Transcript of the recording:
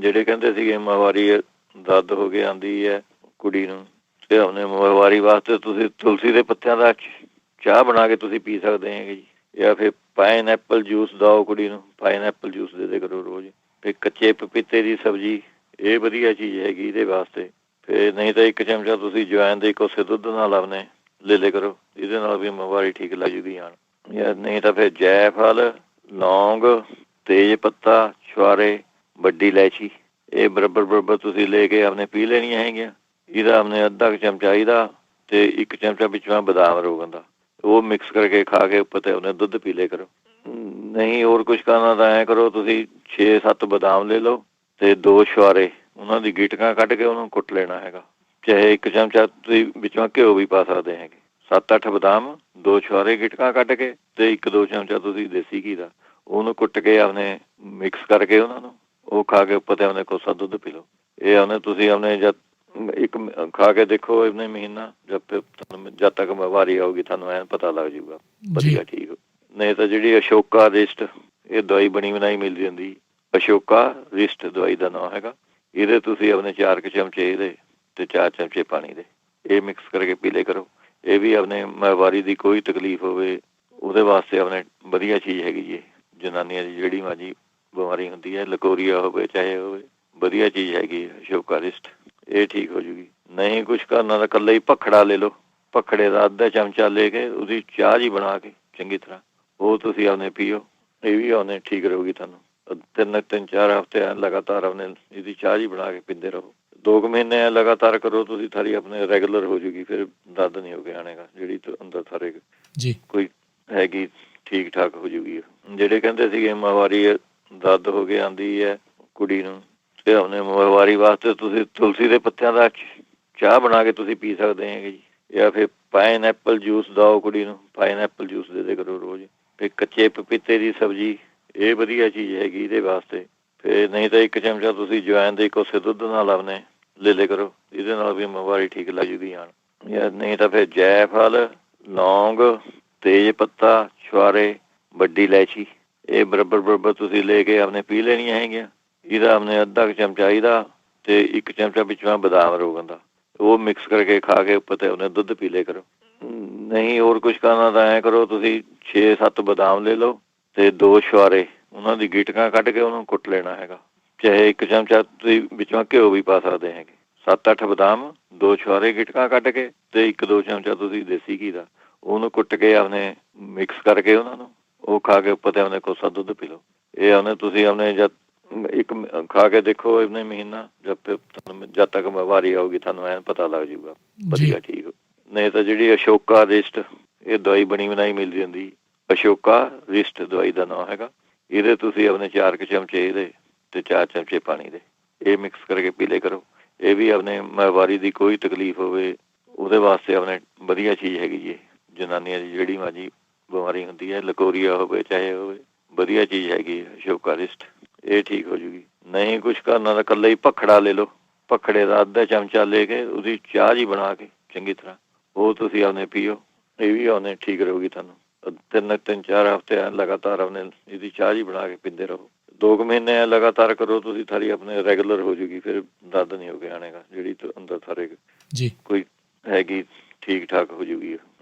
ਜਿਹੜੇ ਕਹਿੰਦੇ ਸੀਗੇ ਮਾਹਵਾਰੀ ਦਰਦ ਹੋ ਕੇ ਆਉਂਦੀ ਹੈ ਕੁੜੀ ਨੂੰ, ਤੇ ਆਪਣੇ ਮਾਹਵਾਰੀ ਵਾਸਤੇ ਤੁਸੀਂ ਤੁਲਸੀ ਦੇ ਪੱਤਿਆਂ ਦਾ ਚਾਹ ਬਣਾ ਕੇ ਤੁਸੀਂ ਪੀ ਸਕਦੇ ਹੈਗੇ ਜੀ। ਜਾਂ ਫਿਰ ਪਾਈਨਐਪਲ ਜੂਸ ਦਿਓ ਕੁੜੀ ਨੂੰ, ਪਾਈਨਐਪਲ ਜੂਸ ਦੇ ਕਰੋ ਰੋਜ਼। ਫਿਰ ਕੱਚੇ ਪਪੀਤੇ ਦੀ ਸਬਜ਼ੀ, ਇਹ ਵਧੀਆ ਚੀਜ਼ ਹੈਗੀ ਇਹਦੇ ਵਾਸਤੇ। ਫਿਰ ਨਹੀਂ ਤਾਂ 1 ਚਮਚਾ ਤੁਸੀਂ ਜਵੈਨ ਦੇ ਕੋਸੇ ਦੁੱਧ ਨਾਲ ਆਪਣੇ ਲੈ ਕਰੋ, ਇਹਦੇ ਨਾਲ ਵੀ ਮਾਹਵਾਰੀ ਠੀਕ ਲੱਗ ਜੂਗੀ ਆਣ। ਜਾਂ ਨਹੀਂ ਤਾਂ ਫਿਰ ਜੈਫਲ, ਲੌਂਗ, ਤੇਜ ਪੱਤਾ, ਛੁਹਾਰੇ, ਵੱਡੀ ਇਲਾਇਚੀ, ਇਹ ਬਰਾਬਰ ਤੁਸੀਂ ਲੈ ਕੇ ਆਪਣੇ ਪੀ ਲੈਣੀਆਂ ਹੈਗੀਆਂ। ਇਹਦਾ ਆਪਣੇ ਅੱਧਾ ਕੁ ਚਮਚਾ ਇਹਦਾ ਤੇ 1 ਚਮਚਾ ਵਿੱਚੋਂ ਬਦਾਮ ਰੋਗਨ ਦਾ, ਉਹ ਮਿਕਸ ਕਰਕੇ ਖਾ ਕੇ ਉੱਪਰ ਤੇ ਉਹਨੇ ਦੁੱਧ ਪੀ ਲਿਆ ਕਰੋ। ਨਹੀਂ ਹੋਰ ਕੁਝ ਕਰਨਾ ਤਾਂ ਐਂ ਕਰੋ, ਤੁਸੀਂ 6-7 ਬਦਾਮ ਲੈ ਲਓ ਤੇ 2 ਛੁਹਾਰੇ, ਉਹਨਾਂ ਦੀ ਗਿਟਕਾਂ ਕੱਢ ਕੇ ਉਹਨੂੰ ਕੁੱਟ ਲੈਣਾ ਹੈਗਾ। ਚਾਹੇ 1 ਚਮਚਾ ਤੁਸੀਂ ਵਿੱਚੋਂ ਘਿਓ ਵੀ ਪਾ ਸਕਦੇ ਹੈਗੇ। 7-8 ਬਦਾਮ, 2 ਛੁਹਾਰੇ ਗਿਟਕਾਂ ਕੱਢ ਕੇ ਤੇ 1-2 ਚਮਚਾ ਤੁਸੀਂ ਦੇਸੀ ਘੀ ਦਾ, ਉਹਨੂੰ ਕੁੱਟ ਕੇ ਆਪਣੇ ਮਿਕਸ ਕਰਕੇ ਉਹਨਾਂ ਨੂੰ ਉਹ ਖਾ ਕੇ ਉੱਪਰ ਤੇ ਆਪਣੇ ਕੋਸਾ ਦੁੱਧ ਪੀ ਲਓ। ਇਹ ਉਹਨੇ ਤੁਸੀਂ ਆਪਣੇ ਜਦ ਇੱਕ ਖਾ ਕੇ ਦੇਖੋ ਇਹਨੇ ਮਹੀਨਾ, ਜਦ ਤੱਕ ਵਾਰੀ ਆਊਗੀ ਤੁਹਾਨੂੰ ਐਨ ਪਤਾ ਲੱਗ ਜਾਊਗਾ ਵਧੀਆ ਠੀਕ। ਨਹੀਂ ਤਾਂ ਜਿਹੜੀ ਅਸ਼ੋਕਾ ਰਿਸਟ, ਇਹ ਦਵਾਈ ਬਣੀ ਬਣਾਈ ਮਿਲ ਜਾਂਦੀ। ਅਸ਼ੋਕਾ ਰਿਸਟ ਦਵਾਈ ਦਾ ਨਾਂ ਹੈਗਾ। ਇਹਦੇ ਤੁਸੀਂ ਆਪਣੇ 4 ਚਮਚੇ ਇਹਦੇ ਤੇ 4 ਚਮਚੇ ਪਾਣੀ ਦੇ, ਇਹ ਮਿਕਸ ਕਰਕੇ ਪੀ ਲਿਆ ਕਰੋ। ਇਹ ਵੀ ਆਪਣੇ ਮਾਹਵਾਰੀ ਦੀ ਕੋਈ ਤਕਲੀਫ ਹੋਵੇ ਉਹਦੇ ਵਾਸਤੇ ਆਪਣੇ ਵਧੀਆ ਚੀਜ਼ ਹੈਗੀ ਜੀ। ਜਨਾਨੀਆਂ ਦੀ ਜਿਹੜੀ ਮਰਜ਼ੀ ਬਿਮਾਰੀ ਹੁੰਦੀ ਹੈ, ਲਕੋਰੀਆ ਹੋਵੇ ਚਾਹੇ ਹੋਵੇ, ਵਧੀਆ ਚੀਜ਼ ਹੈਗੀ ਅਸ਼ੋਕਾ ਰਿਸਟ, ਇਹ ਠੀਕ ਹੋ ਜੂਗੀ। ਨਹੀਂ ਕੁਛ ਕਰਨਾ ਤਾਂ ਇਕੱਲਾ ਹੀ ਭਖੜਾ ਲੈ ਲਓ, ਭਖੜੇ ਦਾ ਅੱਧਾ ਚਮਚਾ ਲੈ ਕੇ ਉਹਦੀ ਚਾਹ ਜੀ ਬਣਾ ਕੇ ਚੰਗੀ ਤਰ੍ਹਾਂ ਉਹ ਤੁਸੀਂ ਆਪਣੇ ਪੀਓ, ਇਹ ਵੀ ਉਹਨੇ ਠੀਕ ਰਹੂਗੀ ਤੁਹਾਨੂੰ। 3-4 ਹਫ਼ਤੇ ਲਗਾਤਾਰ ਆਪਣੇ ਇਹਦੀ ਚਾਹ ਜੀ ਬਣਾ ਕੇ ਪੀਂਦੇ ਰਹੋ। 2 ਮਹੀਨੇ ਲਗਾਤਾਰ ਕਰੋ ਤੁਸੀਂ, ਥਾਰੀ ਆਪਣੇ ਰੈਗੂਲਰ ਹੋ ਜੂਗੀ, ਫਿਰ ਦਰਦ ਨਹੀਂ ਹੋ ਕੇ ਆਣੇਗਾ। ਜਿਹੜੀ ਅੰਦਰ ਥਾਰੇ ਜੀ ਕੋਈ ਹੈਗੀ ਠੀਕ ਠਾਕ ਹੋ ਜੂਗੀ। ਜਿਹੜੇ ਕਹਿੰਦੇ ਸੀਗੇ ਮਾਹਵਾਰੀ ਦਰਦ ਹੋ ਕੇ ਆਉਂਦੀ ਹੈ ਕੁੜੀ ਨੂੰ, ਤੇ ਆਪਣੇ ਮਾਹਵਾਰੀ ਵਾਸਤੇ ਤੁਸੀਂ ਤੁਲਸੀ ਦੇ ਪੱਤਿਆਂ ਦਾ ਚਾਹ ਬਣਾ ਕੇ ਤੁਸੀਂ ਪੀ ਸਕਦੇ ਹੈਗੇ ਜੀ। ਜਾਂ ਫਿਰ ਪਾਈਨਐਪਲ ਜੂਸ ਦਿਓ ਕੁੜੀ ਨੂੰ, ਪਾਈਨਐਪਲ ਜੂਸ ਦੇ ਕਰੋ ਰੋਜ਼। ਫਿਰ ਕੱਚੇ ਪਪੀਤੇ ਦੀ ਸਬਜ਼ੀ, ਇਹ ਵਧੀਆ ਚੀਜ਼ ਹੈਗੀ ਇਹਦੇ ਵਾਸਤੇ। ਫਿਰ ਨਹੀਂ ਤਾਂ 1 ਚਮਚਾ ਤੁਸੀਂ ਜਵੈਨ ਦੇ ਕੋਸੇ ਦੁੱਧ ਨਾਲ ਆਪਣੇ ਲੈ ਕਰੋ, ਇਹਦੇ ਨਾਲ ਵੀ ਮਾਹਵਾਰੀ ਠੀਕ ਲੱਗ ਜੂਗੀ ਆਣ। ਜਾਂ ਨਹੀਂ ਤਾਂ ਫਿਰ ਜੈਫਲ, ਲੌਂਗ, ਤੇਜ ਪੱਤਾ, ਛੁਹਾਰੇ, ਵੱਡੀ ਇਲਾਇਚੀ, ਇਹ ਬਰਾਬਰ ਤੁਸੀਂ ਲੈ ਕੇ ਆਪਣੇ ਪੀ ਲੈਣੀਆਂ ਹੈਗੀਆਂ। ਇਹਦਾ ਆਪਣੇ ਅੱਧਾ ਕੁ ਚਮਚਾ ਇਹਦਾ ਤੇ 1 ਚਮਚਾ ਵਿੱਚੋਂ ਬਦਾਮ ਰੋਗਨ ਦਾ, ਉਹ ਮਿਕਸ ਕਰਕੇ ਖਾ ਕੇ ਉੱਪਰ ਤੇ ਉਹਨੇ ਦੁੱਧ ਪੀ ਲਿਆ ਕਰੋ। ਨਹੀਂ ਹੋਰ ਕੁਝ ਕਰਨਾ ਤਾਂ ਐਂ ਕਰੋ, ਤੁਸੀਂ 6-7 ਬਦਾਮ ਲੈ ਲਓ ਤੇ 2 ਛੁਹਾਰੇ, ਉਹਨਾਂ ਦੀ ਗਿਟਕਾਂ ਕੱਢ ਕੇ ਉਹਨੂੰ ਕੁੱਟ ਲੈਣਾ ਹੈਗਾ। ਚਾਹੇ 1 ਚਮਚਾ ਤੁਸੀਂ ਵਿੱਚੋਂ ਘਿਓ ਵੀ ਪਾ ਸਕਦੇ ਹੈਗੇ। 7-8 ਬਦਾਮ, 2 ਛੁਹਾਰੇ ਗਿਟਕਾਂ ਕੱਢ ਕੇ ਤੇ 1-2 ਚਮਚਾ ਤੁਸੀਂ ਦੇਸੀ ਘੀ ਦਾ, ਉਹਨੂੰ ਕੁੱਟ ਕੇ ਆਪਣੇ ਮਿਕਸ ਕਰਕੇ ਉਹਨਾਂ ਨੂੰ ਉਹ ਖਾ ਕੇ ਉੱਪਰ ਤੇ ਆਪਣੇ ਕੋਸਾ ਦੁੱਧ ਪੀ ਲਓ। ਇਹ ਉਹਨੇ ਤੁਸੀਂ ਆਪਣੇ ਜਦ ਇੱਕ ਖਾ ਕੇ ਦੇਖੋ ਇਹਨੇ ਮਹੀਨਾ, ਜਦ ਤੱਕ ਵਾਰੀ ਆਊਗੀ ਤੁਹਾਨੂੰ ਐਨ ਪਤਾ ਲੱਗ ਜਾਊਗਾ ਵਧੀਆ ਠੀਕ। ਨਹੀਂ ਤਾਂ ਜਿਹੜੀ ਅਸ਼ੋਕਾ ਰਿਸਟ, ਇਹ ਦਵਾਈ ਬਣੀ ਬਣਾਈ ਮਿਲ ਜਾਂਦੀ। ਅਸ਼ੋਕਾ ਰਿਸਟ ਦਵਾਈ ਦਾ ਨਾਂ ਹੈਗਾ। ਇਹਦੇ ਤੁਸੀਂ ਆਪਣੇ 4 ਚਮਚੇ ਇਹਦੇ ਤੇ 4 ਚਮਚੇ ਪਾਣੀ ਦੇ, ਇਹ ਮਿਕਸ ਕਰਕੇ ਪੀ ਲਿਆ ਕਰੋ। ਇਹ ਵੀ ਆਪਣੇ ਮਾਹਵਾਰੀ ਦੀ ਕੋਈ ਤਕਲੀਫ ਹੋਵੇ ਉਹਦੇ ਵਾਸਤੇ ਆਪਣੇ ਵਧੀਆ ਚੀਜ਼ ਹੈਗੀ ਜੀ। ਜਨਾਨੀਆਂ ਦੀ ਜਿਹੜੀ ਮਰਜ਼ੀ ਬਿਮਾਰੀ ਹੁੰਦੀ ਹੈ, ਲਕੋਰੀਆ ਹੋਵੇ ਚਾਹੇ ਹੋਵੇ, ਵਧੀਆ ਚੀਜ਼ ਹੈਗੀ ਅਸ਼ੋਕਾ ਰਿਸਟ, ਇਹ ਠੀਕ ਹੋ ਜੂਗੀ। ਨਹੀਂ ਕੁਛ ਕਰਨਾ ਤਾਂ ਇਕੱਲਾ ਹੀ ਭਖੜਾ ਲੈ ਲਓ, ਭਖੜੇ ਦਾ ਅੱਧਾ ਚਮਚਾ ਲੈ ਕੇ ਉਹਦੀ ਚਾਹ ਜੀ ਬਣਾ ਕੇ ਚੰਗੀ ਤਰ੍ਹਾਂ ਉਹ ਤੁਸੀਂ ਆਪਣੇ ਪੀਓ, ਇਹ ਵੀ ਉਹਨੇ ਠੀਕ ਰਹੂਗੀ ਤੁਹਾਨੂੰ। 3-4 ਹਫ਼ਤੇ ਲਗਾਤਾਰ ਆਪਣੇ ਇਹਦੀ ਚਾਹ ਜੀ ਬਣਾ ਕੇ ਪੀਂਦੇ ਰਹੋ। 2 ਮਹੀਨੇ ਲਗਾਤਾਰ ਕਰੋ ਤੁਸੀਂ, ਥਾਰੀ ਆਪਣੇ ਰੈਗੂਲਰ ਹੋ ਜੂਗੀ, ਫਿਰ ਦਰਦ ਨਹੀਂ ਹੋ ਕੇ ਆਣੇਗਾ। ਜਿਹੜੀ ਅੰਦਰ ਥਾਰੇ ਕੋਈ ਹੈਗੀ ਠੀਕ ਠਾਕ ਹੋ ਜੂਗੀ।